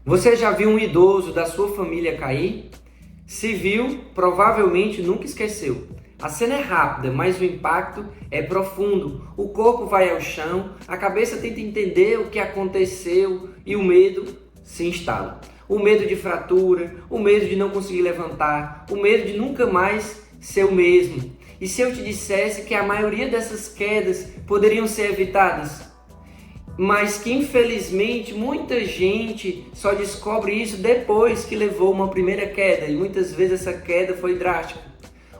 Você já viu um idoso da sua família cair? Se viu, provavelmente nunca esqueceu. A cena é rápida, mas o impacto é profundo. O corpo vai ao chão, a cabeça tenta entender o que aconteceu e o medo se instala. O medo de fratura, o medo de não conseguir levantar, o medo de nunca mais ser o mesmo. E se eu te dissesse que a maioria dessas quedas poderiam ser evitadas? Mas que infelizmente muita gente só descobre isso depois que levou uma primeira queda, e muitas vezes essa queda foi drástica.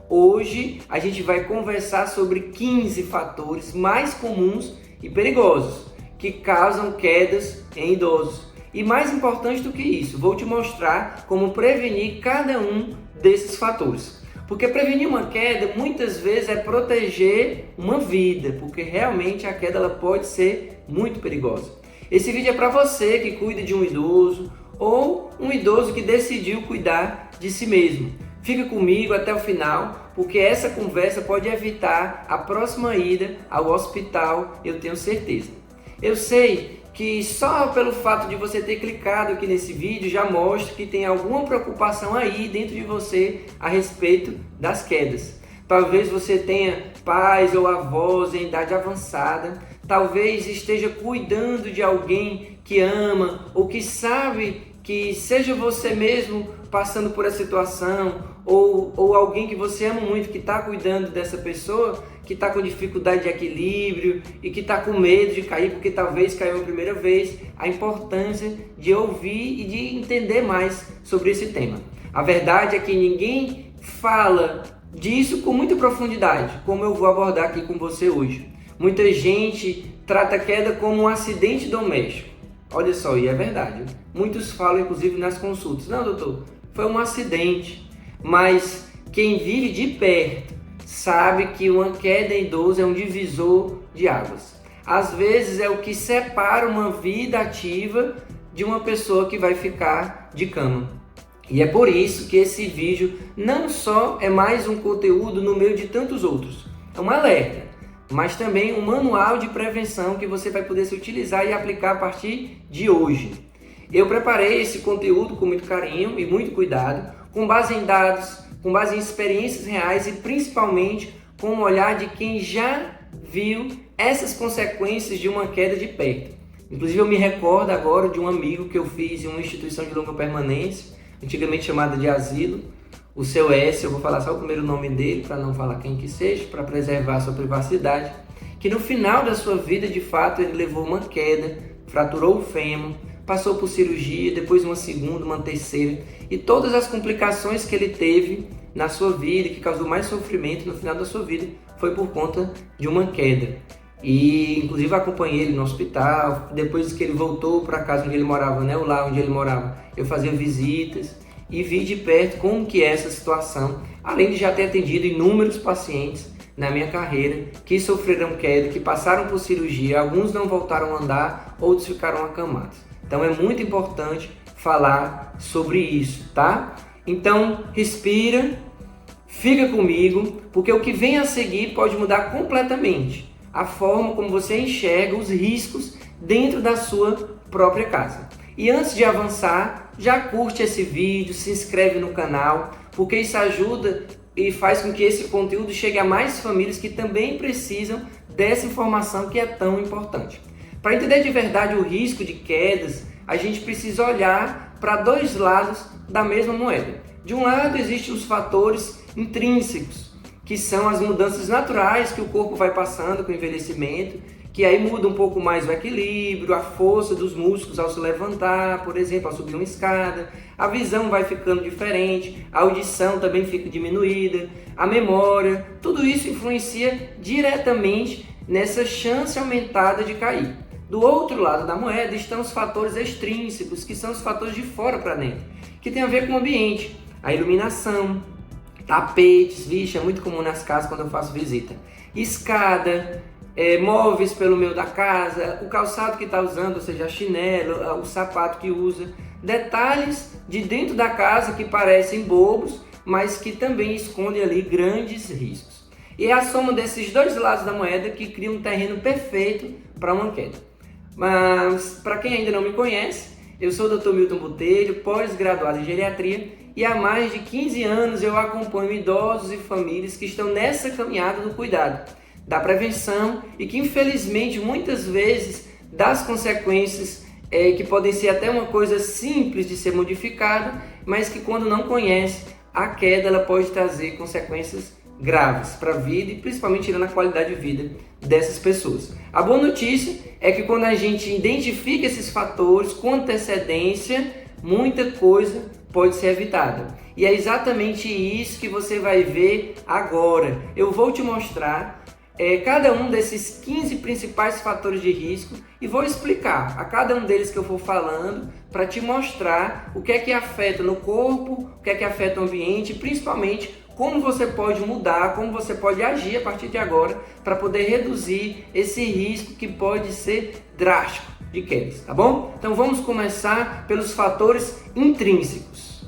Hoje a gente vai conversar sobre 15 fatores mais comuns e perigosos que causam quedas em idosos. E mais importante do que isso, vou te mostrar como prevenir cada um desses fatores. Porque prevenir uma queda muitas vezes é proteger uma vida, porque realmente a queda ela pode ser muito perigosa. Esse vídeo é para você que cuida de um idoso ou um idoso que decidiu cuidar de si mesmo. Fica comigo até o final, porque essa conversa pode evitar a próxima ida ao hospital, eu tenho certeza. Eu sei que só pelo fato de você ter clicado aqui nesse vídeo já mostra que tem alguma preocupação aí dentro de você a respeito das quedas. Talvez você tenha pais ou avós em idade avançada, talvez esteja cuidando de alguém que ama ou que sabe que seja você mesmo passando por essa situação ou alguém que você ama muito que está cuidando dessa pessoa, que está com dificuldade de equilíbrio e que está com medo de cair porque talvez caiu a primeira vez, a importância de ouvir e de entender mais sobre esse tema. A verdade é que ninguém fala disso com muita profundidade, como eu vou abordar aqui com você hoje. Muita gente trata a queda como um acidente doméstico. Olha só, e é verdade. Muitos falam, inclusive, nas consultas: não, doutor, foi um acidente. Mas quem vive de perto sabe que uma queda em idoso é um divisor de águas. Às vezes é o que separa uma vida ativa de uma pessoa que vai ficar de cama. E é por isso que esse vídeo não só é mais um conteúdo no meio de tantos outros, é um alerta, mas também um manual de prevenção que você vai poder se utilizar e aplicar a partir de hoje. Eu preparei esse conteúdo com muito carinho e muito cuidado, com base em dados, com base em experiências reais e principalmente com o olhar de quem já viu essas consequências de uma queda de perto. Inclusive eu me recordo agora de um amigo que eu fiz em uma instituição de longa permanência, antigamente chamada de asilo, o seu S, eu vou falar só o primeiro nome dele para não falar quem que seja, para preservar a sua privacidade, que no final da sua vida de fato ele levou uma queda, fraturou o fêmur, passou por cirurgia, depois uma segunda, uma terceira, e todas as complicações que ele teve na sua vida, que causou mais sofrimento no final da sua vida, foi por conta de uma queda. E inclusive acompanhei ele no hospital, depois que ele voltou para a casa onde ele morava, né, o lar onde ele morava, eu fazia visitas e vi de perto como que é essa situação, além de já ter atendido inúmeros pacientes na minha carreira que sofreram queda, que passaram por cirurgia, alguns não voltaram a andar, outros ficaram acamados. Então é muito importante falar sobre isso, tá? Então respira, fica comigo, porque o que vem a seguir pode mudar completamente a forma como você enxerga os riscos dentro da sua própria casa. E antes de avançar, já curte esse vídeo, se inscreve no canal, porque isso ajuda e faz com que esse conteúdo chegue a mais famílias que também precisam dessa informação que é tão importante. Para entender de verdade o risco de quedas, a gente precisa olhar para dois lados da mesma moeda. De um lado existem os fatores intrínsecos, que são as mudanças naturais que o corpo vai passando com o envelhecimento, que aí muda um pouco mais o equilíbrio, a força dos músculos ao se levantar, por exemplo, ao subir uma escada, a visão vai ficando diferente, a audição também fica diminuída, a memória, tudo isso influencia diretamente nessa chance aumentada de cair. Do outro lado da moeda estão os fatores extrínsecos, que são os fatores de fora para dentro, que tem a ver com o ambiente, a iluminação, tapetes, vixe, é muito comum nas casas quando eu faço visita, escada, móveis pelo meio da casa, o calçado que está usando, ou seja, chinelo, o sapato que usa, detalhes de dentro da casa que parecem bobos, mas que também escondem ali grandes riscos. E é a soma desses dois lados da moeda que cria um terreno perfeito para uma queda. Mas, para quem ainda não me conhece, Eu sou o Dr. Milton Botelho, pós-graduado em geriatria, e há mais de 15 anos eu acompanho idosos e famílias que estão nessa caminhada do cuidado, da prevenção e que infelizmente muitas vezes das consequências que podem ser até uma coisa simples de ser modificada, mas que quando não conhece, a queda ela pode trazer consequências graves para a vida e principalmente tirando a qualidade de vida dessas pessoas. A boa notícia é que quando a gente identifica esses fatores com antecedência, muita coisa pode ser evitada. E é exatamente isso que você vai ver agora. Eu vou te mostrar cada um desses 15 principais fatores de risco e vou explicar a cada um deles que eu for falando para te mostrar o que é que afeta no corpo, o que é que afeta o ambiente e principalmente como você pode mudar, como você pode agir a partir de agora para poder reduzir esse risco que pode ser drástico de quedas, tá bom? Então vamos começar pelos fatores intrínsecos.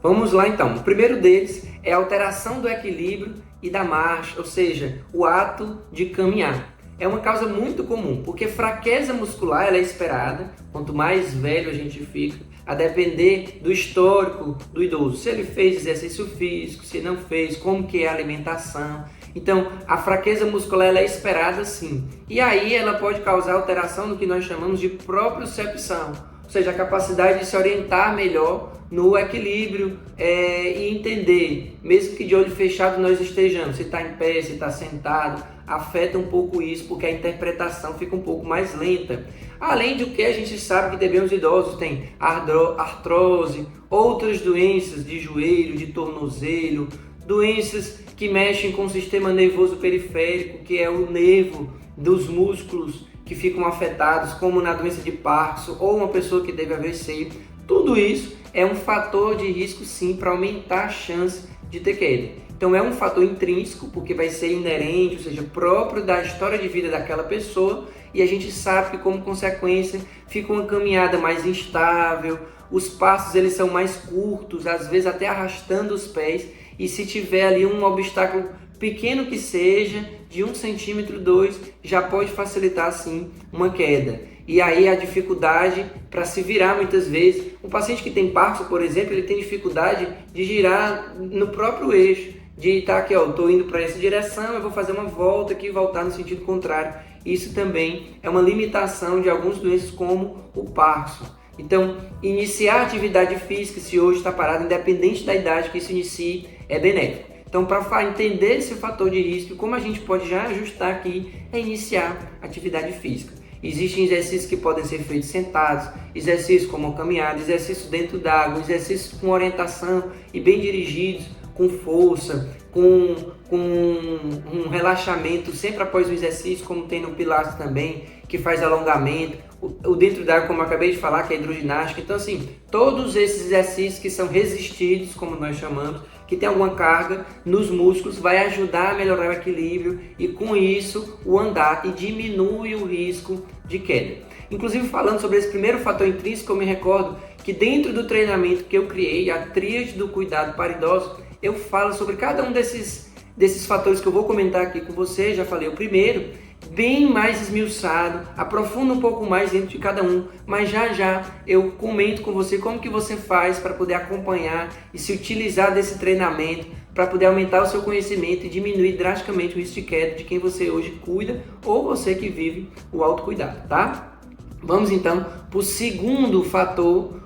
Vamos lá então. O primeiro deles é a alteração do equilíbrio e da marcha, ou seja, o ato de caminhar. É uma causa muito comum, porque fraqueza muscular ela é esperada, quanto mais velho a gente fica, a depender do histórico do idoso. Se ele fez exercício físico, se não fez, como que é a alimentação. Então, a fraqueza muscular ela é esperada sim. E aí ela pode causar alteração no que nós chamamos de propriocepção, ou seja, a capacidade de se orientar melhor no equilíbrio e entender, mesmo que de olho fechado nós estejamos, se está em pé, se está sentado, afeta um pouco isso, porque a interpretação fica um pouco mais lenta. Além do que a gente sabe que também os idosos têm artrose, outras doenças de joelho, de tornozelo, doenças que mexem com o sistema nervoso periférico, que é o nervo dos músculos que ficam afetados, como na doença de Parkinson ou uma pessoa que teve AVC. Tudo isso é um fator de risco sim para aumentar a chance de ter queda. Então é um fator intrínseco, porque vai ser inerente, ou seja, próprio da história de vida daquela pessoa, e a gente sabe que como consequência fica uma caminhada mais instável, os passos eles são mais curtos, às vezes até arrastando os pés, e se tiver ali um obstáculo pequeno que seja, de 1 centímetro, 2, já pode facilitar sim uma queda. E aí a dificuldade para se virar muitas vezes. Um paciente que tem Parkinson, por exemplo, ele tem dificuldade de girar no próprio eixo, de estar aqui, ó, estou indo para essa direção, eu vou fazer uma volta aqui e voltar no sentido contrário. Isso também é uma limitação de algumas doenças como o Parkinson. Então, iniciar a atividade física, se hoje está parado, independente da idade que isso inicie, é benéfico. Então, para entender esse fator de risco, como a gente pode já ajustar aqui, é iniciar a atividade física. Existem exercícios que podem ser feitos sentados, exercícios como caminhada, exercícios dentro d'água, exercícios com orientação e bem dirigidos, com força, com um relaxamento sempre após o exercício, como tem no Pilates também, que faz alongamento, o dentro d'água, como eu acabei de falar, que é hidroginástica. Então, assim, todos esses exercícios que são resistidos, como nós chamamos, que tem alguma carga nos músculos, vai ajudar a melhorar o equilíbrio e com isso o andar e diminui o risco de queda. Inclusive falando sobre esse primeiro fator intrínseco, eu me recordo que dentro do treinamento que eu criei, a tríade do cuidado para idosos, eu falo sobre cada um desses fatores que eu vou comentar aqui com você. Já falei o primeiro, bem mais esmiuçado, aprofunda um pouco mais dentro de cada um, mas já eu comento com você como que você faz para poder acompanhar e se utilizar desse treinamento para poder aumentar o seu conhecimento e diminuir drasticamente o risco de queda de quem você hoje cuida ou você que vive o autocuidado, tá? Vamos então para o segundo fator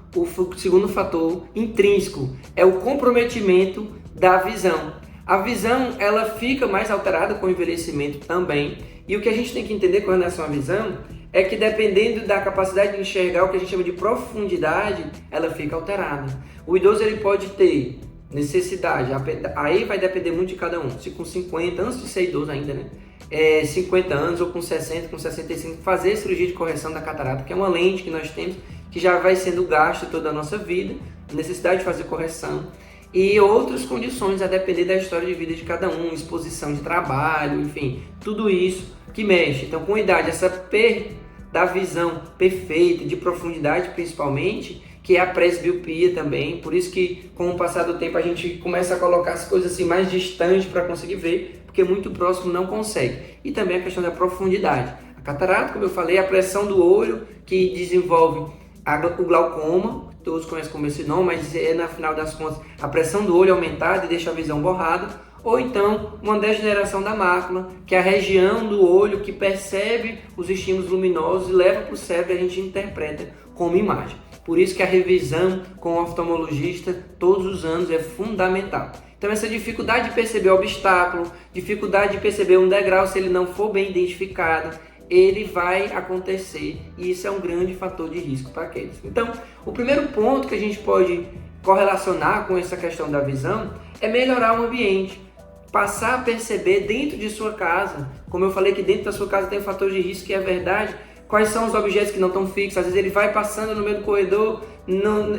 intrínseco, é o comprometimento da visão. A visão ela fica mais alterada com o envelhecimento também. E o que a gente tem que entender com relação à visão é que dependendo da capacidade de enxergar, o que a gente chama de profundidade, ela fica alterada. O idoso ele pode ter necessidade, aí vai depender muito de cada um. Se com 50, antes de ser idoso ainda, né? 50 anos ou com 60, com 65, fazer cirurgia de correção da catarata, que é uma lente que nós temos, que já vai sendo gasto toda a nossa vida, necessidade de fazer correção. E outras condições a depender da história de vida de cada um, exposição de trabalho, enfim, tudo isso que mexe. Então, com a idade, essa perda da visão perfeita, de profundidade principalmente, que é a presbiopia também, por isso que com o passar do tempo a gente começa a colocar as coisas assim mais distantes para conseguir ver, porque muito próximo não consegue. E também a questão da profundidade. A catarata, como eu falei, a pressão do olho que desenvolve o glaucoma, todos conhecem como esse nome, mas é, na final das contas, a pressão do olho aumentada e deixa a visão borrada, ou então uma degeneração da mácula, que é a região do olho que percebe os estímulos luminosos e leva para o cérebro e a gente interpreta como imagem. Por isso que a revisão com o oftalmologista todos os anos é fundamental. Então essa dificuldade de perceber o obstáculo, dificuldade de perceber um degrau se ele não for bem identificado, ele vai acontecer e isso é um grande fator de risco para aqueles. Então, o primeiro ponto que a gente pode correlacionar com essa questão da visão é melhorar o ambiente, passar a perceber dentro de sua casa, como eu falei que dentro da sua casa tem um fator de risco que é verdade, quais são os objetos que não estão fixos. Às vezes ele vai passando no meio do corredor,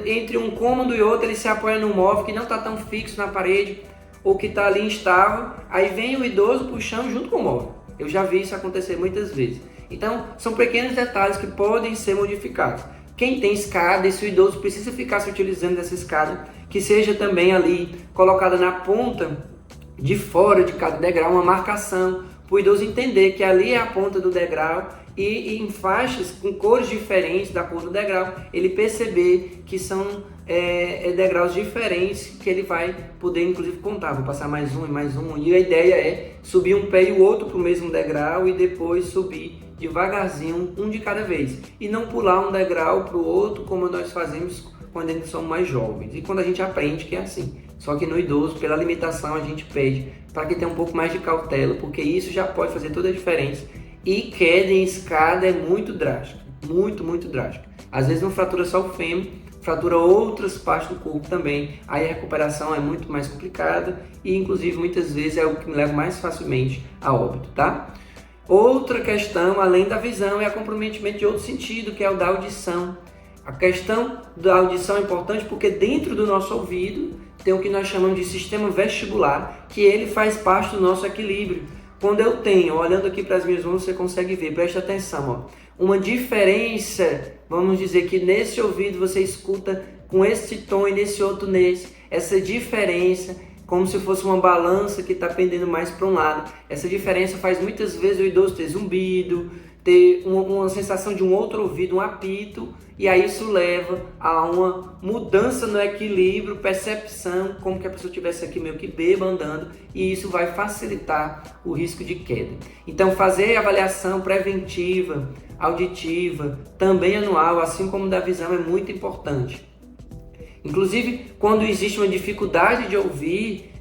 entre um cômodo e outro ele se apoia num móvel que não está tão fixo na parede ou que está ali instável, aí vem o idoso puxando junto com o móvel. Eu já vi isso acontecer muitas vezes. Então, são pequenos detalhes que podem ser modificados. Quem tem escada, e se o idoso precisa ficar se utilizando dessa escada, que seja também ali colocada na ponta de fora de cada degrau uma marcação, para o idoso entender que ali é a ponta do degrau e em faixas com cores diferentes da cor do degrau, ele perceber que são degraus diferentes que ele vai poder inclusive contar. Vou passar mais um e mais um, e a ideia é subir um pé e o outro para o mesmo degrau e depois subir devagarzinho, um de cada vez, e não pular um degrau para o outro como nós fazemos quando eles são mais jovens e quando a gente aprende que é assim. Só que no idoso, pela limitação, a gente pede para que tenha um pouco mais de cautela, porque isso já pode fazer toda a diferença. E queda em escada é muito drástico, muito drástico. Às vezes não fratura só o fêmur, fratura outras partes do corpo também. Aí a recuperação é muito mais complicada e inclusive muitas vezes é o que me leva mais facilmente a óbito, tá? Outra questão, além da visão, é o comprometimento de outro sentido, que é o da audição. A questão da audição é importante porque dentro do nosso ouvido tem o que nós chamamos de sistema vestibular, que ele faz parte do nosso equilíbrio. Quando eu tenho, olhando aqui para as minhas mãos, você consegue ver, presta atenção, ó, uma diferença, vamos dizer que nesse ouvido você escuta com esse tom e nesse outro nesse, essa diferença, como se fosse uma balança que está pendendo mais para um lado. Essa diferença faz muitas vezes o idoso ter zumbido, ter uma sensação de um outro ouvido, um apito, e aí isso leva a uma mudança no equilíbrio, percepção, como que a pessoa estivesse aqui meio que bêbada andando, e isso vai facilitar o risco de queda. Então fazer avaliação preventiva, auditiva, também anual, assim como da visão, é muito importante. Inclusive, quando existe uma dificuldade de ouvir,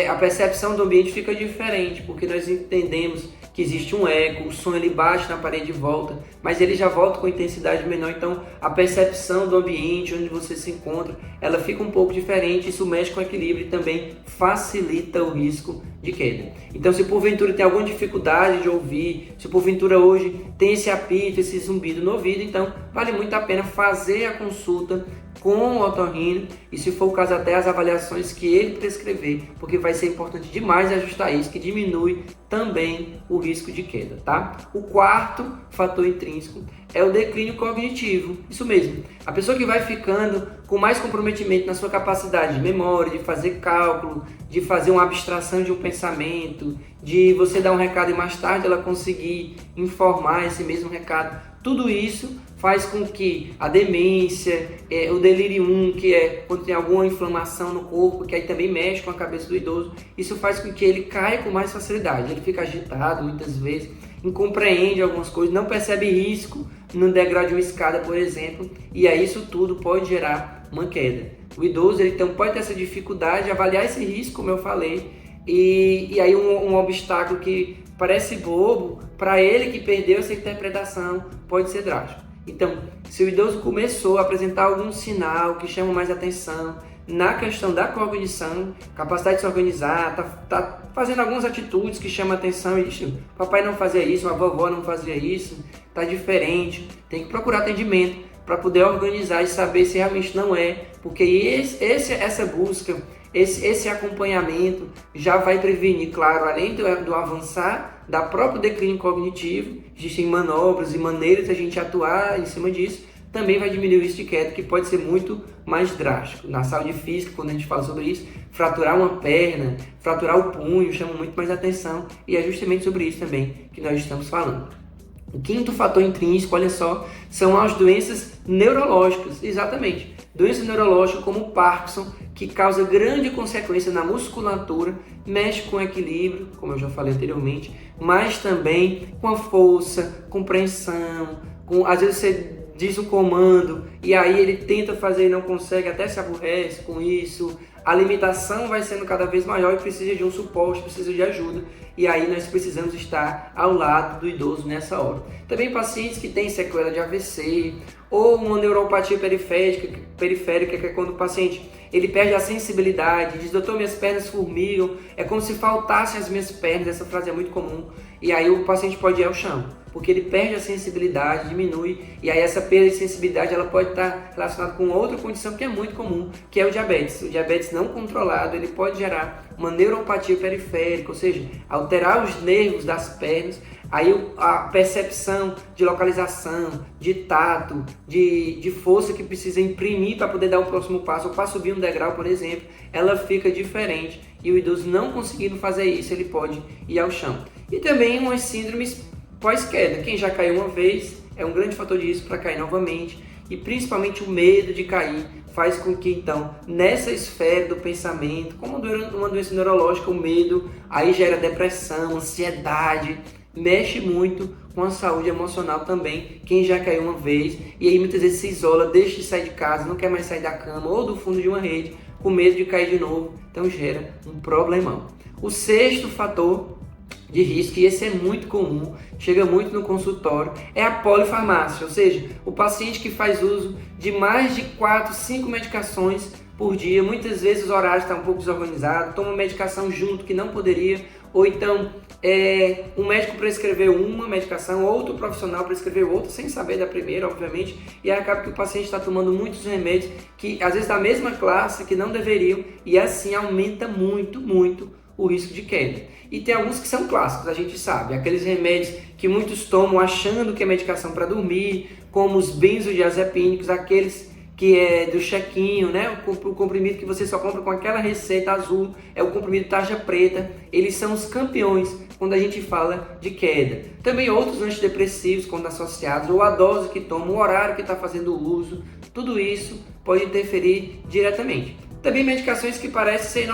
a percepção do ambiente fica diferente, porque nós entendemos que existe um eco, o som ele bate na parede e volta, mas ele já volta com intensidade menor, então a percepção do ambiente onde você se encontra, ela fica um pouco diferente, isso mexe com o equilíbrio e também facilita o risco de queda. Então se porventura tem alguma dificuldade de ouvir, se porventura hoje tem esse apito, esse zumbido no ouvido, então vale muito a pena fazer a consulta com o otorrino e, se for o caso, até as avaliações que ele prescrever, porque vai ser importante demais ajustar isso, que diminui também o risco de queda, tá? O quarto fator intrínseco é o declínio cognitivo. Isso mesmo, a pessoa que vai ficando com mais comprometimento na sua capacidade de memória, de fazer cálculo, de fazer uma abstração de um pensamento, de você dar um recado e mais tarde ela conseguir informar esse mesmo recado, tudo isso faz com que a demência, o delirium, que é quando tem alguma inflamação no corpo, que aí também mexe com a cabeça do idoso, isso faz com que ele caia com mais facilidade. Ele fica agitado muitas vezes, incompreende algumas coisas, não percebe risco no degrau de uma escada, por exemplo, e aí isso tudo pode gerar uma queda. O idoso ele então pode ter essa dificuldade de avaliar esse risco, como eu falei, e aí um obstáculo que parece bobo, para ele que perdeu essa interpretação, pode ser drástico. Então, se o idoso começou a apresentar algum sinal que chama mais atenção na questão da cognição, capacidade de se organizar, tá fazendo algumas atitudes que chamam atenção e diz, papai não fazia isso, a vovó não fazia isso, tá diferente, tem que procurar atendimento para poder organizar e saber se realmente não é, porque essa busca, esse acompanhamento já vai prevenir, claro, além do avançar da próprio declínio cognitivo, existem manobras e maneiras de a gente atuar em cima disso, também vai diminuir o risco de queda, que pode ser muito mais drástico. Na saúde física, quando a gente fala sobre isso, fraturar uma perna, fraturar o punho, chama muito mais atenção, e é justamente sobre isso também que nós estamos falando. O quinto fator intrínseco, olha só, são as doenças neurológicas, exatamente. Doenças neurológicas como o Parkinson, que causa grande consequência na musculatura, mexe com o equilíbrio, como eu já falei anteriormente, mas também com a força, compreensão, às vezes você diz um comando e aí ele tenta fazer e não consegue, até se aborrece com isso. A limitação vai sendo cada vez maior e precisa de um suporte, precisa de ajuda. E aí nós precisamos estar ao lado do idoso nessa hora. Também pacientes que têm sequela de AVC ou uma neuropatia periférica, que é quando o paciente ele perde a sensibilidade, diz, doutor, minhas pernas formigam, é como se faltassem as minhas pernas, essa frase é muito comum. E aí o paciente pode ir ao chão, porque ele perde a sensibilidade, diminui, e aí essa perda de sensibilidade ela pode estar relacionada com outra condição que é muito comum, que é o diabetes. O diabetes não controlado, ele pode gerar uma neuropatia periférica, ou seja, alterar os nervos das pernas, aí a percepção de localização, de tato, de força que precisa imprimir para poder dar o próximo passo, ou para subir um degrau, por exemplo, ela fica diferente, e o idoso não conseguindo fazer isso, ele pode ir ao chão. E também umas síndromes pós-queda. Quem já caiu uma vez é um grande fator de risco para cair novamente, e principalmente o medo de cair faz com que, então, nessa esfera do pensamento, como uma doença neurológica, o medo aí gera depressão, ansiedade, mexe muito com a saúde emocional também, quem já caiu uma vez, e aí muitas vezes se isola, deixa de sair de casa, não quer mais sair da cama ou do fundo de uma rede, com medo de cair de novo, então gera um problemão. O sexto fator de risco, e esse é muito comum, chega muito no consultório, é a polifarmácia, ou seja, o paciente que faz uso de mais de 4, 5 medicações por dia, muitas vezes os horários estão um pouco desorganizados, toma medicação junto que não poderia, ou então um médico prescreveu uma medicação, outro profissional prescreveu outra, sem saber da primeira, obviamente, e aí acaba que o paciente está tomando muitos remédios, que às vezes da mesma classe, que não deveriam, e assim aumenta muito, muito o risco de queda. E tem alguns que são clássicos, a gente sabe, aqueles remédios que muitos tomam achando que é medicação para dormir, como os benzodiazepínicos, aqueles que é do chequinho, né? O comprimido que você só compra com aquela receita azul, é o comprimido tarja preta, eles são os campeões quando a gente fala de queda. Também outros antidepressivos quando associados, ou a dose que toma, o horário que está fazendo o uso, tudo isso pode interferir diretamente. Também medicações que parecem ser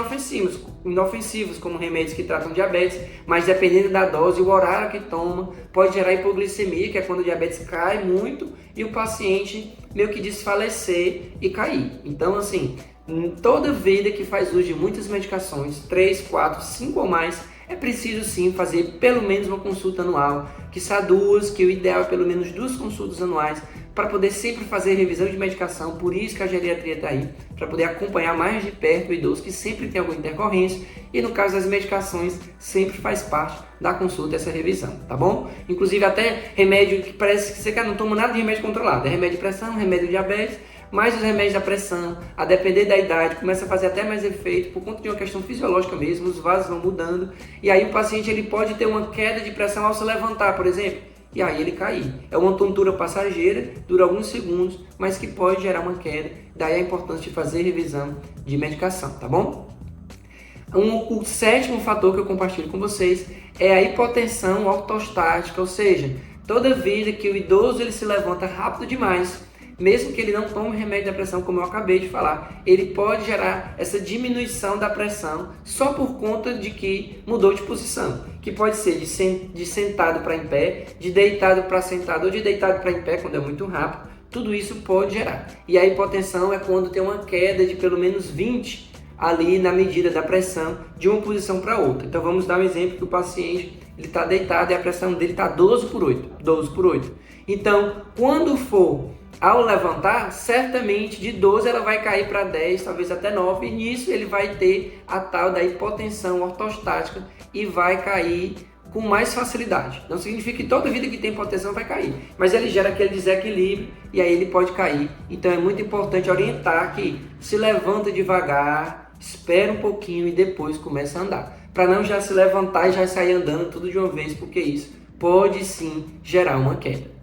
inofensivos, como remédios que tratam diabetes, mas dependendo da dose e o horário que toma, pode gerar hipoglicemia, que é quando o diabetes cai muito e o paciente meio que desfalecer e cair. Então, assim, toda vida que faz uso de muitas medicações, 3, 4, 5 ou mais, é preciso sim fazer pelo menos uma consulta anual, quiçá duas, que o ideal é pelo menos 2 consultas anuais, para poder sempre fazer revisão de medicação. Por isso que a geriatria está aí, para poder acompanhar mais de perto o idoso que sempre tem alguma intercorrência, e no caso das medicações sempre faz parte da consulta essa revisão, tá bom? Inclusive até remédio que parece que você não toma nada de remédio controlado, é remédio de pressão, remédio de diabetes, mas os remédios da pressão, a depender da idade, começa a fazer até mais efeito por conta de uma questão fisiológica mesmo, os vasos vão mudando, e aí o paciente ele pode ter uma queda de pressão ao se levantar, por exemplo, e aí ele cair. É uma tontura passageira, dura alguns segundos, mas que pode gerar uma queda, daí a importância de fazer revisão de medicação, tá bom? O sétimo fator que eu compartilho com vocês é a hipotensão ortostática, ou seja, toda vida que o idoso ele se levanta rápido demais, mesmo que ele não tome remédio da pressão, como eu acabei de falar, ele pode gerar essa diminuição da pressão só por conta de que mudou de posição, que pode ser de sentado para em pé, de deitado para sentado ou de deitado para em pé quando é muito rápido, tudo isso pode gerar. E a hipotensão é quando tem uma queda de pelo menos 20 ali na medida da pressão de uma posição para outra. Então vamos dar um exemplo que o paciente ele está deitado e a pressão dele está 12 por 8. Então, quando for ao levantar, certamente de 12 ela vai cair para 10, talvez até 9, e nisso ele vai ter a tal da hipotensão ortostática e vai cair com mais facilidade. Não significa que toda vida que tem hipotensão vai cair, mas ele gera aquele desequilíbrio e aí ele pode cair. Então é muito importante orientar que se levanta devagar, espera um pouquinho e depois começa a andar, para não já se levantar e já sair andando tudo de uma vez, porque isso pode sim gerar uma queda.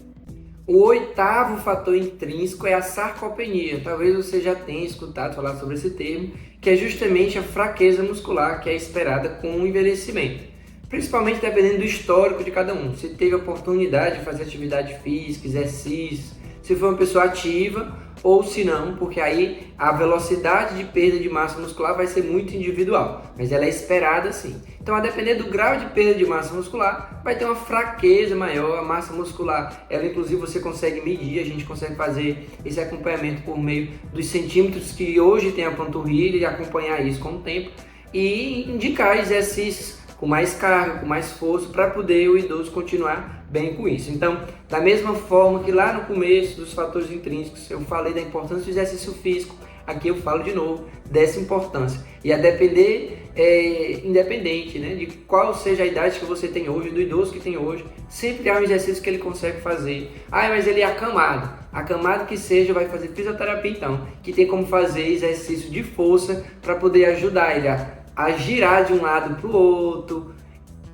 O oitavo fator intrínseco é a sarcopenia. Talvez você já tenha escutado falar sobre esse termo, que é justamente a fraqueza muscular que é esperada com o envelhecimento. principalmente dependendo do histórico de cada um. Se teve a oportunidade de fazer atividade física, exercício, se foi uma pessoa ativa ou se não, porque aí a velocidade de perda de massa muscular vai ser muito individual, mas ela é esperada sim. Então, a depender do grau de perda de massa muscular, vai ter uma fraqueza maior. A massa muscular, ela inclusive você consegue medir, a gente consegue fazer esse acompanhamento por meio dos centímetros que hoje tem a panturrilha e acompanhar isso com o tempo e indicar exercícios com mais carga, com mais força, para poder o idoso continuar bem com isso. Então, da mesma forma que lá no começo dos fatores intrínsecos eu falei da importância do exercício físico, aqui eu falo de novo dessa importância. E a depender, independente, né, de qual seja a idade que você tem hoje, do idoso que tem hoje, sempre há um exercício que ele consegue fazer. Ah, mas ele é acamado. Acamado que seja, vai fazer fisioterapia então, que tem como fazer exercício de força para poder ajudar ele a girar de um lado para o outro.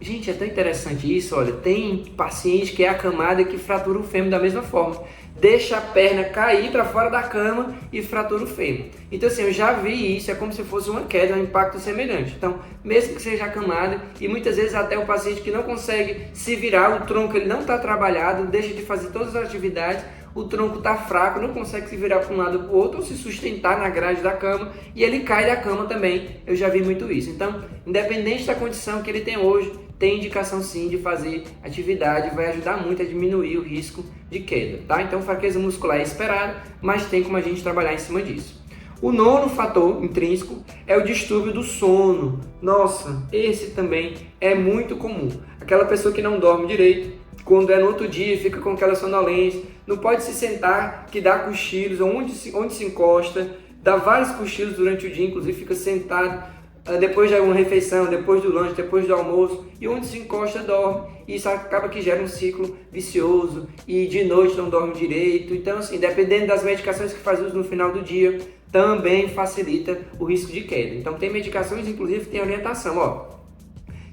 Gente, é tão interessante isso, olha, tem paciente que é acamado e que fratura o fêmur da mesma forma. Deixa a perna cair para fora da cama e fratura o fêmur. Então assim, eu já vi isso, é como se fosse uma queda, um impacto semelhante. Então, mesmo que seja acamado, e muitas vezes até o paciente que não consegue se virar, o tronco ele não está trabalhado, deixa de fazer todas as atividades, o tronco está fraco, não consegue se virar para um lado ou para o outro, ou se sustentar na grade da cama, e ele cai da cama também. Eu já vi muito isso. Então, independente da condição que ele tem hoje, tem indicação sim de fazer atividade, vai ajudar muito a diminuir o risco de queda, tá? Então, fraqueza muscular é esperada, mas tem como a gente trabalhar em cima disso. O nono fator intrínseco é o distúrbio do sono. Nossa, esse também é muito comum. Aquela pessoa que não dorme direito, quando é no outro dia, fica com aquela sonolência, não pode se sentar, que dá cochilos, onde se encosta, dá vários cochilos durante o dia, inclusive fica sentado, depois de uma refeição, depois do lanche, depois do almoço, e onde se encosta dorme, e isso acaba que gera um ciclo vicioso, e de noite não dorme direito. Então assim, dependendo das medicações que faz uso no final do dia, também facilita o risco de queda. Então tem medicações, inclusive tem orientação, ó.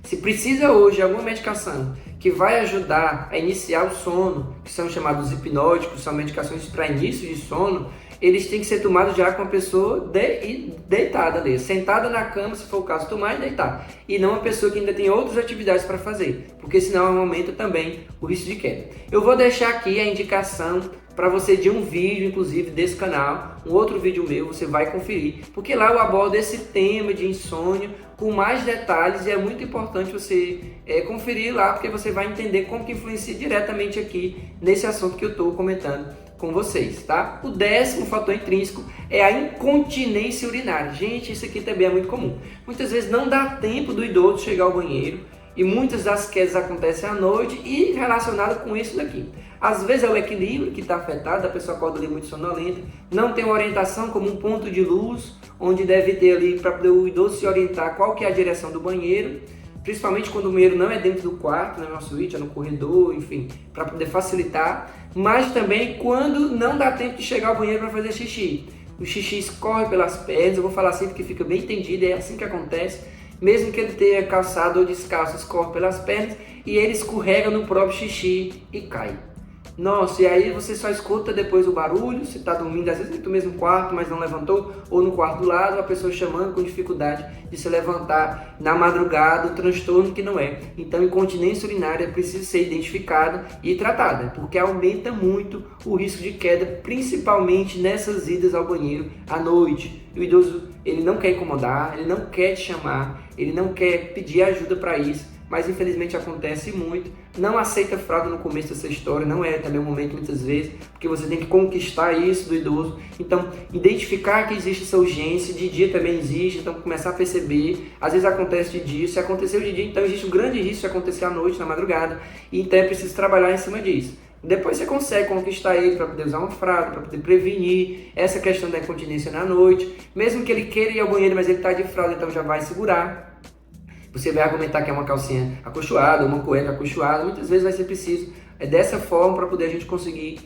Se precisa hoje de alguma medicação que vai ajudar a iniciar o sono, que são chamados hipnóticos, são medicações para início de sono, eles têm que ser tomados já com a pessoa deitada ali, sentada na cama, se for o caso, tomar e deitar. E não a pessoa que ainda tem outras atividades para fazer, porque senão aumenta também o risco de queda. Eu vou deixar aqui a indicação para você de um vídeo, inclusive, desse canal, um outro vídeo meu, você vai conferir, porque lá eu abordo esse tema de insônia com mais detalhes e é muito importante você conferir lá, porque você vai entender como que influencia diretamente aqui nesse assunto que eu estou comentando com vocês, tá? O 10º fator intrínseco é a incontinência urinária. Gente, isso aqui também é muito comum. Muitas vezes não dá tempo do idoso chegar ao banheiro e muitas das quedas acontecem à noite e relacionado com isso daqui. Às vezes é o equilíbrio que está afetado, a pessoa acorda ali muito sonolenta, não tem uma orientação como um ponto de luz, onde deve ter ali para poder o idoso se orientar qual que é a direção do banheiro, principalmente quando o banheiro não é dentro do quarto, não é na suíte, é no corredor, enfim, para poder facilitar, mas também quando não dá tempo de chegar ao banheiro para fazer xixi. O xixi escorre pelas pernas, eu vou falar assim porque fica bem entendido, é assim que acontece, mesmo que ele tenha calçado ou descalço, escorre pelas pernas e ele escorrega no próprio xixi e cai. Nossa, e aí você só escuta depois o barulho, você está dormindo, às vezes no mesmo quarto, mas não levantou, ou no quarto do lado, a pessoa chamando com dificuldade de se levantar na madrugada, o transtorno que não é. Então, incontinência urinária precisa ser identificada e tratada, porque aumenta muito o risco de queda, principalmente nessas idas ao banheiro à noite. E o idoso, ele não quer incomodar, ele não quer te chamar, ele não quer pedir ajuda para isso, mas infelizmente acontece muito. Não aceita fralda no começo dessa história, não é também o momento muitas vezes, porque você tem que conquistar isso do idoso. Então, identificar que existe essa urgência, de dia também existe, então começar a perceber, às vezes acontece de dia, se aconteceu de dia, então existe um grande risco de acontecer à noite, na madrugada, e então é preciso trabalhar em cima disso. Depois você consegue conquistar ele para poder usar uma fralda, para poder prevenir essa questão da incontinência na noite, mesmo que ele queira ir ao banheiro, mas ele está de fralda, então já vai segurar. Você vai argumentar que é uma calcinha acolchoada, uma cueca acolchoada, muitas vezes vai ser preciso dessa forma para poder a gente conseguir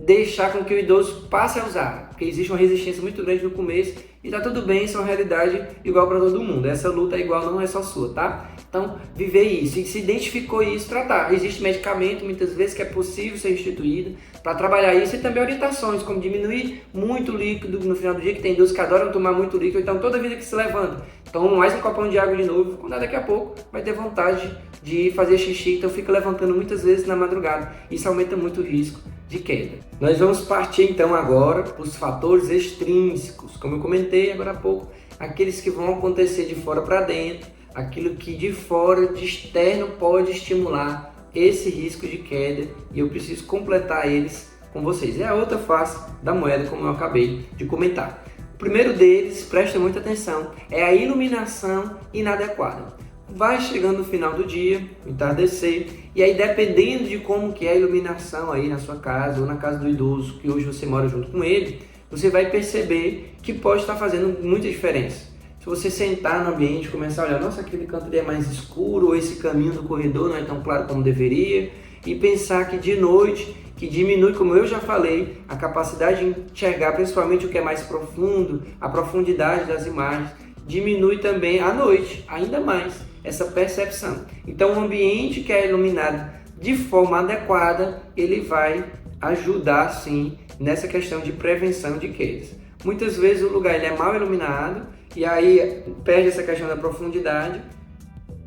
deixar com que o idoso passe a usar, porque existe uma resistência muito grande no começo e tá tudo bem, isso é uma realidade igual para todo mundo. Essa luta é igual, não é só sua, tá? Então, viver isso, e se identificou isso, tratar. Existe medicamento, muitas vezes, que é possível ser instituído para trabalhar isso, e também orientações, como diminuir muito líquido no final do dia, que tem idosos que adoram tomar muito líquido, então toda vida que se levanta, toma mais um copão de água de novo, quando daqui a pouco vai ter vontade de fazer xixi, então fica levantando muitas vezes na madrugada. Isso aumenta muito o risco de queda. Nós vamos partir então agora para os fatores extrínsecos, como eu comentei agora há pouco, aqueles que vão acontecer de fora para dentro, aquilo que de fora, de externo, pode estimular esse risco de queda, e eu preciso completar eles com vocês. É a outra face da moeda, como eu acabei de comentar. O primeiro deles, presta muita atenção, é a iluminação inadequada. Vai chegando no final do dia, entardecer, e aí dependendo de como que é a iluminação aí na sua casa ou na casa do idoso, que hoje você mora junto com ele, você vai perceber que pode estar fazendo muita diferença. Se você sentar no ambiente e começar a olhar, nossa, aquele canto ali é mais escuro, ou esse caminho do corredor não é tão claro como deveria, e pensar que de noite, que diminui, como eu já falei, a capacidade de enxergar principalmente o que é mais profundo, a profundidade das imagens, diminui também à noite, ainda mais, essa percepção. Então, um ambiente que é iluminado de forma adequada, ele vai ajudar, sim, nessa questão de prevenção de quedas. Muitas vezes o lugar ele é mal iluminado, e aí perde essa questão da profundidade,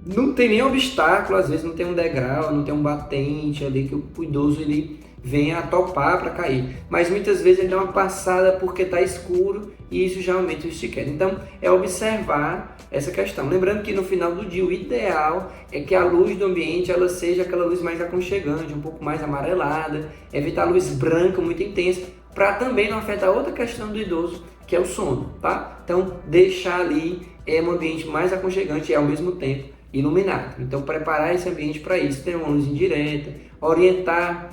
não tem nem obstáculo, às vezes não tem um degrau, não tem um batente ali que o idoso ele venha a topar para cair, mas muitas vezes ele dá uma passada porque está escuro e isso já aumenta o risco de queda. Então é observar essa questão, lembrando que no final do dia o ideal é que a luz do ambiente ela seja aquela luz mais aconchegante, um pouco mais amarelada, evitar a luz branca muito intensa, para também não afetar outra questão do idoso, que é o sono, tá? Então deixar ali um ambiente mais aconchegante e ao mesmo tempo iluminado. Então preparar esse ambiente para isso, ter uma luz indireta, orientar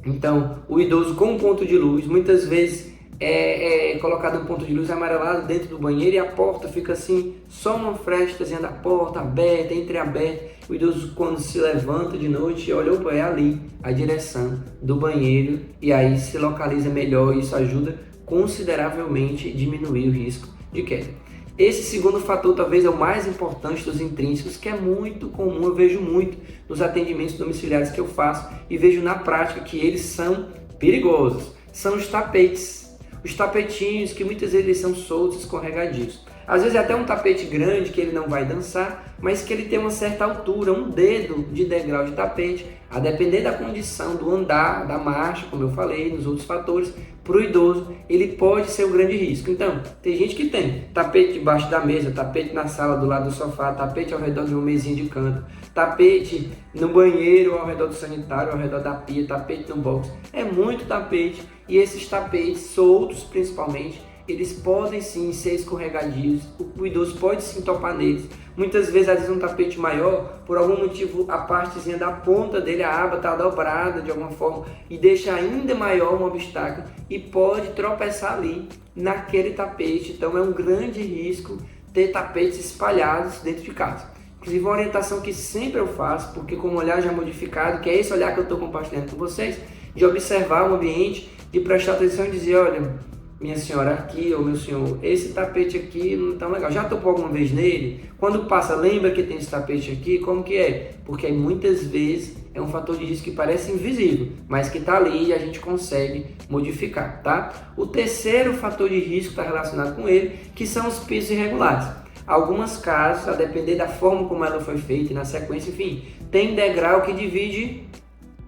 então o idoso com um ponto de luz. Muitas vezes é colocado um ponto de luz amarelado dentro do banheiro e a porta fica assim, só uma frestazinha da porta aberta, entreaberta. O idoso quando se levanta de noite olha, opa, é ali a direção do banheiro, e aí se localiza melhor, e isso ajuda consideravelmente a diminuir o risco de queda. Esse segundo fator talvez é o mais importante dos intrínsecos, que é muito comum, eu vejo muito nos atendimentos domiciliares que eu faço e vejo na prática que eles são perigosos. São os tapetes, os tapetinhos que muitas vezes são soltos, escorregadios. Às vezes é até um tapete grande que ele não vai dançar, mas que ele tem uma certa altura, um dedo de degrau de tapete, a depender da condição do andar, da marcha, como eu falei, nos outros fatores, para o idoso, ele pode ser um grande risco. Então, tem gente que tem tapete debaixo da mesa, tapete na sala do lado do sofá, tapete ao redor de uma mesinha de canto, tapete no banheiro, ao redor do sanitário, ao redor da pia, tapete no box. É muito tapete, e esses tapetes soltos, principalmente, eles podem sim ser escorregadios, o idoso pode sim topar neles. Muitas vezes, às vezes um tapete maior, por algum motivo a partezinha da ponta dele, a aba está dobrada de alguma forma e deixa ainda maior um obstáculo e pode tropeçar ali naquele tapete. Então é um grande risco ter tapetes espalhados dentro de casa. Inclusive uma orientação que sempre eu faço, porque com um olhar já modificado, que é esse olhar que eu estou compartilhando com vocês, de observar o ambiente, de prestar atenção e dizer, olha, minha senhora aqui, ou meu senhor, esse tapete aqui não tá legal. Já topou alguma vez nele? Quando passa, lembra que tem esse tapete aqui? Como que é? Porque muitas vezes é um fator de risco que parece invisível, mas que tá ali e a gente consegue modificar, tá? O terceiro fator de risco está relacionado com ele, que são os pisos irregulares. Algumas casas, a depender da forma como ela foi feita e na sequência, enfim, tem degrau que divide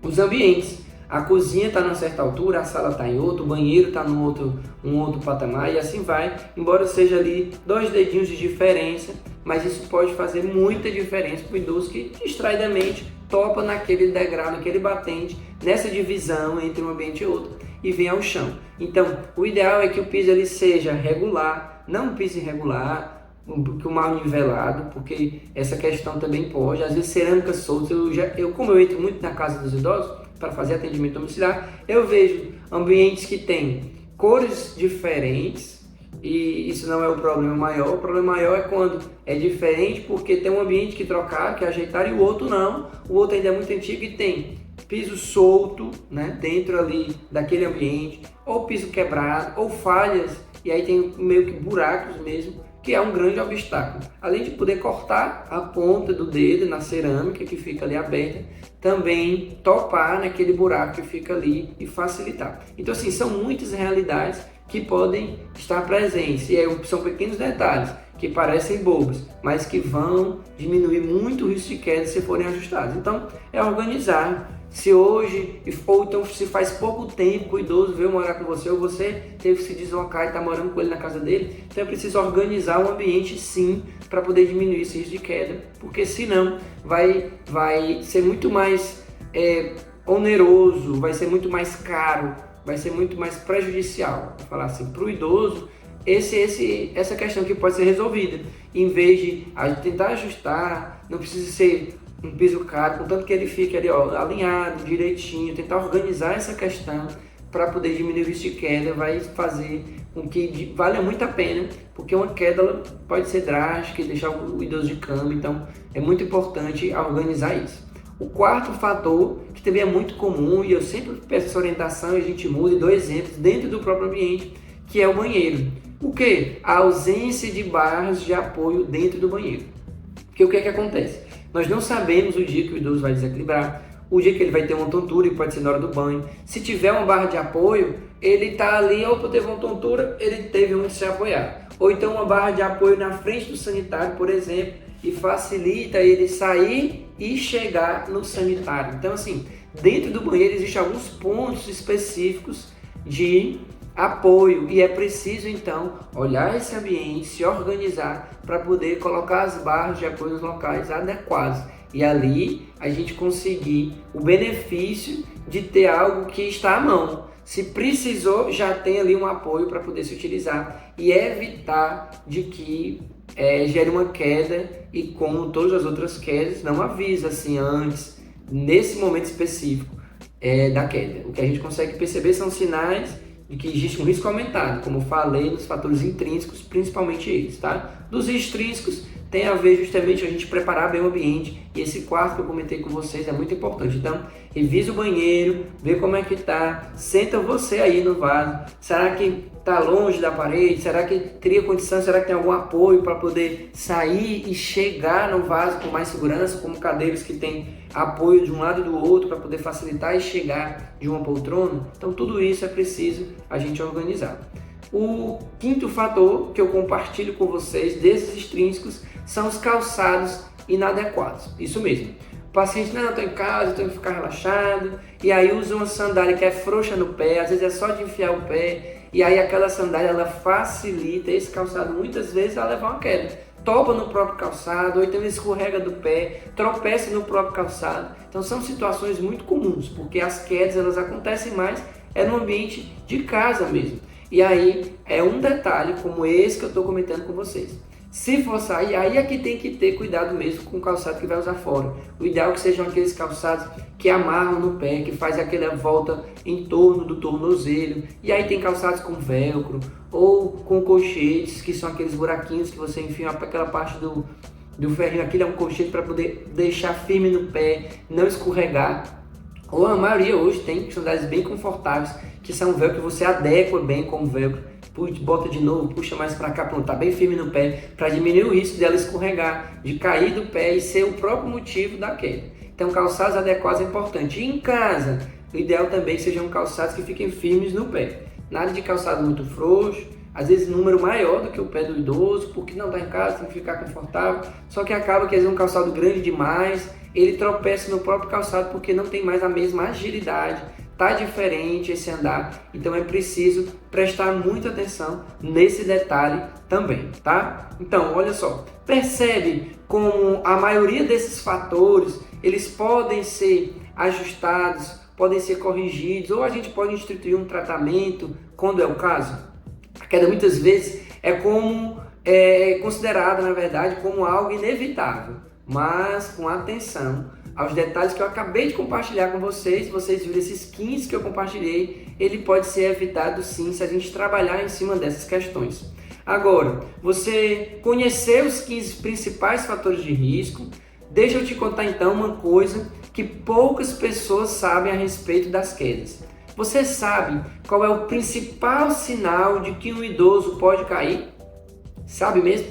os ambientes. A cozinha está numa certa altura, a sala está em outro, o banheiro está num outro patamar e assim vai, embora seja ali 2 dedinhos de diferença, mas isso pode fazer muita diferença para o idoso que distraidamente topa naquele degrau, naquele batente, nessa divisão entre um ambiente e outro e vem ao chão. Então, o ideal é que o piso ele seja regular, não um piso irregular, que o mal nivelado, porque essa questão também pode, às vezes cerâmica solta, como eu entro muito na casa dos idosos, para fazer atendimento domiciliar, eu vejo ambientes que têm cores diferentes e isso não é o problema maior. O problema maior é quando é diferente porque tem um ambiente que trocaram, que ajeitaram e o outro não. O outro ainda é muito antigo e tem piso solto, né, dentro ali daquele ambiente, ou piso quebrado, ou falhas, e aí tem meio que buracos mesmo, que é um grande obstáculo. Além de poder cortar a ponta do dedo na cerâmica que fica ali aberta, também topar naquele buraco que fica ali e facilitar. Então assim, são muitas realidades que podem estar presentes, e aí são pequenos detalhes que parecem bobos, mas que vão diminuir muito o risco de queda se forem ajustados. Então é organizar. Se hoje, ou então se faz pouco tempo que o idoso veio morar com você, ou você teve que se deslocar e está morando com ele na casa dele, então é preciso organizar o ambiente sim, para poder diminuir esse risco de queda, porque senão vai ser muito mais oneroso, vai ser muito mais caro, vai ser muito mais prejudicial, vou falar assim, para o idoso, essa questão que pode ser resolvida, em vez de tentar ajustar, não precisa ser um piso caro, contanto que ele fique ali alinhado, direitinho, tentar organizar essa questão para poder diminuir o risco de queda, vai fazer com que valha muito a pena, porque uma queda ela pode ser drástica e deixar o idoso de cama, então é muito importante organizar isso. O quarto fator, que também é muito comum, e eu sempre peço essa orientação e a gente muda, e dou exemplos dentro do próprio ambiente, que é o banheiro. O que? A ausência de barras de apoio dentro do banheiro. Porque o que acontece? Nós não sabemos o dia que o idoso vai desequilibrar, o dia que ele vai ter uma tontura, que pode ser na hora do banho. Se tiver uma barra de apoio, ele está ali, ou teve uma tontura, ele teve onde se apoiar. Ou então uma barra de apoio na frente do sanitário, por exemplo, e facilita ele sair e chegar no sanitário. Então assim, dentro do banheiro existem alguns pontos específicos de apoio e é preciso então olhar esse ambiente, se organizar para poder colocar as barras de apoio nos locais adequados e ali a gente conseguir o benefício de ter algo que está à mão. Se precisou, já tem ali um apoio para poder se utilizar e evitar de que gere uma queda e, como todas as outras quedas, não avisa assim antes, nesse momento específico da queda. O que a gente consegue perceber são sinais de que existe um risco aumentado, como eu falei, nos fatores intrínsecos, principalmente eles, tá? Dos extrínsecos tem a ver justamente a gente preparar bem o ambiente, e esse quarto que eu comentei com vocês é muito importante. Então, revisa o banheiro, vê como é que tá, senta você aí no vaso, será que tá longe da parede, será que teria condição, será que tem algum apoio para poder sair e chegar no vaso com mais segurança, como cadeiras que tem apoio de um lado e do outro para poder facilitar e chegar de uma poltrona. Então tudo isso é preciso a gente organizar. O quinto fator que eu compartilho com vocês desses extrínsecos são os calçados inadequados. Isso mesmo. O paciente, não, estou em casa, estou que ficar relaxado, e aí usa uma sandália que é frouxa no pé, às vezes é só de enfiar o pé, e aí aquela sandália ela facilita esse calçado muitas vezes a levar uma queda. Topa no próprio calçado, ou então ele escorrega do pé, tropeça no próprio calçado. Então são situações muito comuns, porque as quedas elas acontecem mais no ambiente de casa mesmo. E aí é um detalhe como esse que eu estou comentando com vocês. Se for sair, aí é que tem que ter cuidado mesmo com o calçado que vai usar fora. O ideal é que sejam aqueles calçados que amarram no pé, que faz aquela volta em torno do tornozelo. E aí tem calçados com velcro ou com colchetes, que são aqueles buraquinhos que você enfia aquela parte do ferrinho. Aquilo é um colchete para poder deixar firme no pé, não escorregar. Ou a maioria hoje tem sandálias bem confortáveis, que são velcro que você adequa bem com o velcro. Bota de novo, puxa mais para cá, pronto, tá bem firme no pé, para diminuir o risco dela escorregar, de cair do pé e ser o próprio motivo da queda. Então calçados adequados é importante. E em casa, o ideal também sejam calçados que fiquem firmes no pé. Nada de calçado muito frouxo, às vezes número maior do que o pé do idoso, porque não está em casa, tem que ficar confortável, só que acaba que às vezes um calçado grande demais, ele tropeça no próprio calçado porque não tem mais a mesma agilidade, tá diferente esse andar, então é preciso prestar muita atenção nesse detalhe também, tá? Então, olha só, percebe como a maioria desses fatores, eles podem ser ajustados, podem ser corrigidos, ou a gente pode instituir um tratamento quando é o caso. A queda muitas vezes é considerada, na verdade, como algo inevitável, mas com atenção aos detalhes que eu acabei de compartilhar com vocês viram esses 15 que eu compartilhei, ele pode ser evitado sim, se a gente trabalhar em cima dessas questões. Agora, você conheceu os 15 principais fatores de risco, deixa eu te contar então uma coisa que poucas pessoas sabem a respeito das quedas. Você sabe qual é o principal sinal de que um idoso pode cair? Sabe mesmo?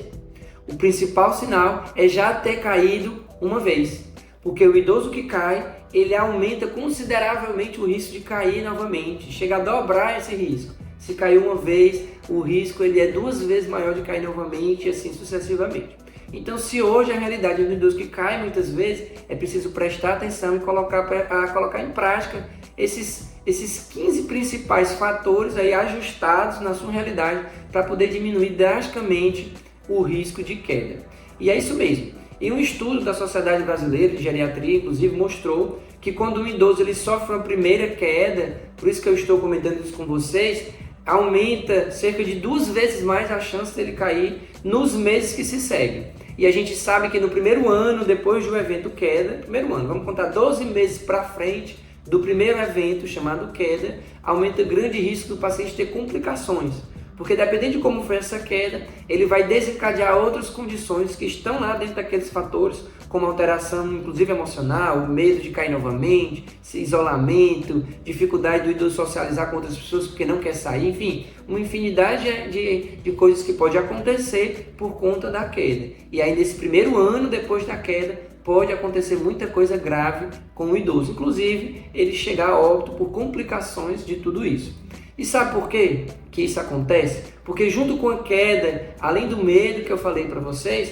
O principal sinal é já ter caído uma vez, porque o idoso que cai, ele aumenta consideravelmente o risco de cair novamente, chega a dobrar esse risco. Se caiu uma vez, o risco ele é 2 vezes maior de cair novamente e assim sucessivamente. Então, se hoje a realidade do idoso que cai muitas vezes, é preciso prestar atenção e colocar em prática esses 15 principais fatores aí ajustados na sua realidade para poder diminuir drasticamente o risco de queda. E é isso mesmo. E um estudo da Sociedade Brasileira de Geriatria, inclusive, mostrou que quando um idoso ele sofre uma primeira queda, por isso que eu estou comentando isso com vocês, aumenta cerca de 2 vezes mais a chance dele cair nos meses que se seguem. E a gente sabe que no primeiro ano, depois do evento queda, primeiro ano, vamos contar 12 meses para frente do primeiro evento chamado queda, aumenta grande risco do paciente ter complicações. Porque dependendo de como foi essa queda, ele vai desencadear outras condições que estão lá dentro daqueles fatores, como alteração inclusive emocional, medo de cair novamente, isolamento, dificuldade do idoso socializar com outras pessoas porque não quer sair, enfim, uma infinidade de coisas que pode acontecer por conta da queda. E aí nesse primeiro ano depois da queda, pode acontecer muita coisa grave com o idoso, inclusive ele chegar a óbito por complicações de tudo isso. E sabe por quê que isso acontece? Porque junto com a queda, além do medo que eu falei para vocês,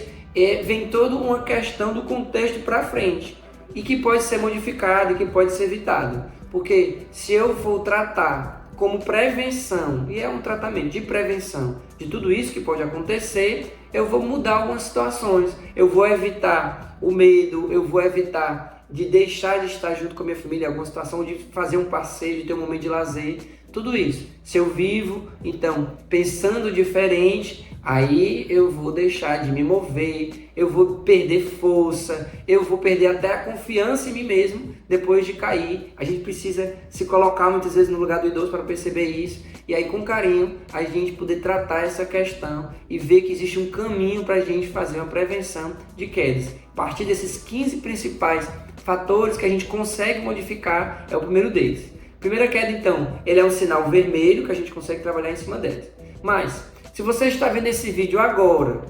vem toda uma questão do contexto para frente e que pode ser modificado e que pode ser evitado. Porque se eu for tratar como prevenção, e é um tratamento de prevenção de tudo isso que pode acontecer, eu vou mudar algumas situações, eu vou evitar o medo, eu vou evitar de deixar de estar junto com a minha família em alguma situação, de fazer um passeio, de ter um momento de lazer, tudo isso. Se eu vivo, então, pensando diferente, aí eu vou deixar de me mover, eu vou perder força, eu vou perder até a confiança em mim mesmo depois de cair. A gente precisa se colocar muitas vezes no lugar do idoso para perceber isso e aí com carinho a gente poder tratar essa questão e ver que existe um caminho para a gente fazer uma prevenção de quedas. A partir desses 15 principais fatores que a gente consegue modificar, é o primeiro deles. Primeira queda, então, ele é um sinal vermelho que a gente consegue trabalhar em cima dela. Mas, se você está vendo esse vídeo agora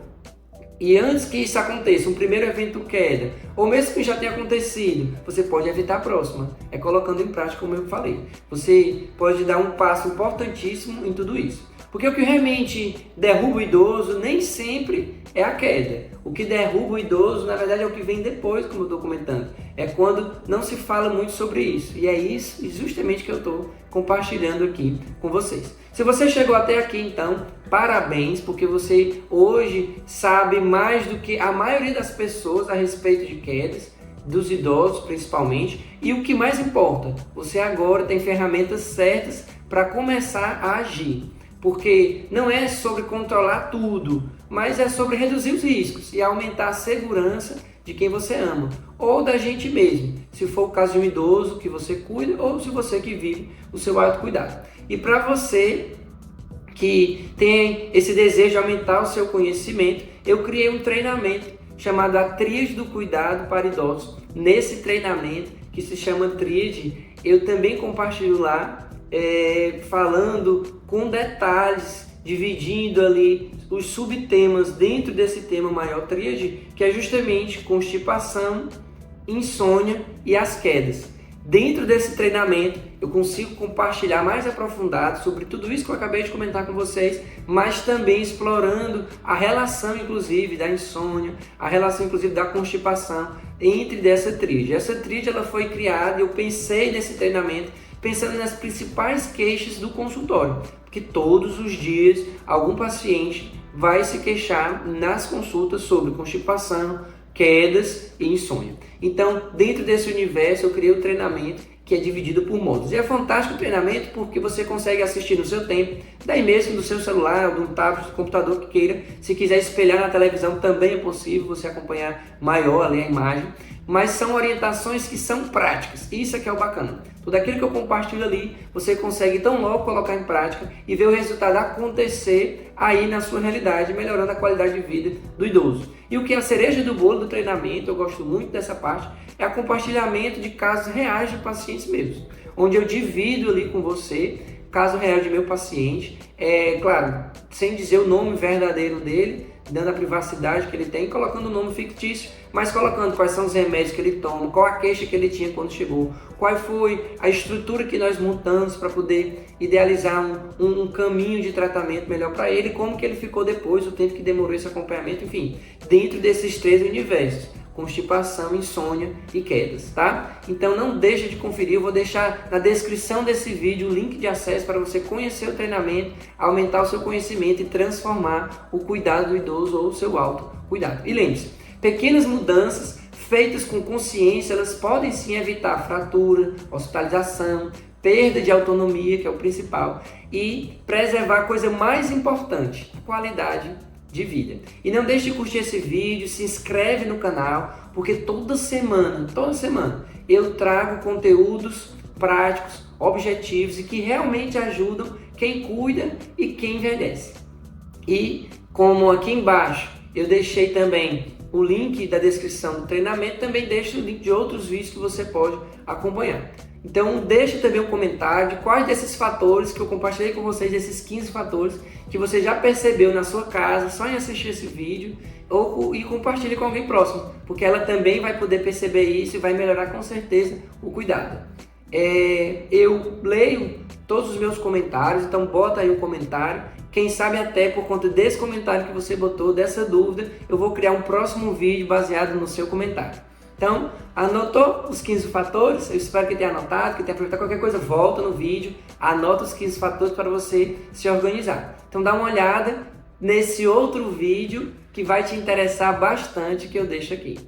e antes que isso aconteça, um primeiro evento queda, ou mesmo que já tenha acontecido, você pode evitar a próxima. É colocando em prática, como eu falei. Você pode dar um passo importantíssimo em tudo isso. Porque o que realmente derruba o idoso nem sempre é a queda. O que derruba o idoso, na verdade, é o que vem depois, como eu estou comentando. É quando não se fala muito sobre isso. E é isso justamente que eu estou compartilhando aqui com vocês. Se você chegou até aqui, então, parabéns, porque você hoje sabe mais do que a maioria das pessoas a respeito de quedas, dos idosos principalmente. E o que mais importa, você agora tem ferramentas certas para começar a agir. Porque não é sobre controlar tudo, mas é sobre reduzir os riscos e aumentar a segurança de quem você ama, ou da gente mesmo, se for o caso de um idoso que você cuida, ou se você que vive o seu autocuidado. E para você que tem esse desejo de aumentar o seu conhecimento, eu criei um treinamento chamado a Tríade do Cuidado para Idosos. Nesse treinamento, que se chama Tríade, eu também compartilho lá, falando com detalhes, dividindo ali os subtemas dentro desse tema maior tríade, que é justamente constipação, insônia e as quedas. Dentro desse treinamento eu consigo compartilhar mais aprofundado sobre tudo isso que eu acabei de comentar com vocês, mas também explorando a relação inclusive da insônia, a relação inclusive da constipação entre dessa tríade. Essa tríade ela foi criada, eu pensei nesse treinamento pensando nas principais queixas do consultório, porque todos os dias algum paciente vai se queixar nas consultas sobre constipação, quedas e insônia. Então, dentro desse universo, eu criei o treinamento que é dividido por módulos. E é fantástico o treinamento porque você consegue assistir no seu tempo, daí mesmo do seu celular, do tablet, do computador que queira. Se quiser espelhar na televisão, também é possível você acompanhar maior ali a imagem. Mas são orientações que são práticas. Isso é que é o bacana. Tudo aquilo que eu compartilho ali, você consegue tão logo colocar em prática e ver o resultado acontecer aí na sua realidade, melhorando a qualidade de vida do idoso. E o que é a cereja do bolo do treinamento, eu gosto muito dessa parte, é o compartilhamento de casos reais de pacientes meus, onde eu divido ali com você caso real de meu paciente, claro, sem dizer o nome verdadeiro dele, dando a privacidade que ele tem, colocando o nome fictício, mas colocando quais são os remédios que ele toma, qual a queixa que ele tinha quando chegou, qual foi a estrutura que nós montamos para poder idealizar um caminho de tratamento melhor para ele, como que ele ficou depois, o tempo que demorou esse acompanhamento, enfim, dentro desses 3 universos. Constipação, insônia e quedas, tá? Então não deixa de conferir, eu vou deixar na descrição desse vídeo o link de acesso para você conhecer o treinamento, aumentar o seu conhecimento e transformar o cuidado do idoso ou o seu autocuidado. E lembre-se, pequenas mudanças feitas com consciência, elas podem sim evitar fratura, hospitalização, perda de autonomia, que é o principal, e preservar a coisa mais importante, qualidade de vida. E não deixe de curtir esse vídeo, se inscreve no canal, porque toda semana eu trago conteúdos práticos, objetivos e que realmente ajudam quem cuida e quem envelhece. E como aqui embaixo eu deixei também o link da descrição do treinamento, também deixo o link de outros vídeos que você pode acompanhar. Então deixa também um comentário de quais desses fatores que eu compartilhei com vocês, esses 15 fatores que você já percebeu na sua casa só em assistir esse vídeo, e compartilhe com alguém próximo, porque ela também vai poder perceber isso e vai melhorar com certeza o cuidado. Eu leio todos os meus comentários, então bota aí um comentário. Quem sabe até por conta desse comentário que você botou, dessa dúvida, eu vou criar um próximo vídeo baseado no seu comentário. Então, anotou os 15 fatores? Eu espero que tenha anotado, que tenha aproveitado qualquer coisa, volta no vídeo, anota os 15 fatores para você se organizar. Então dá uma olhada nesse outro vídeo que vai te interessar bastante que eu deixo aqui.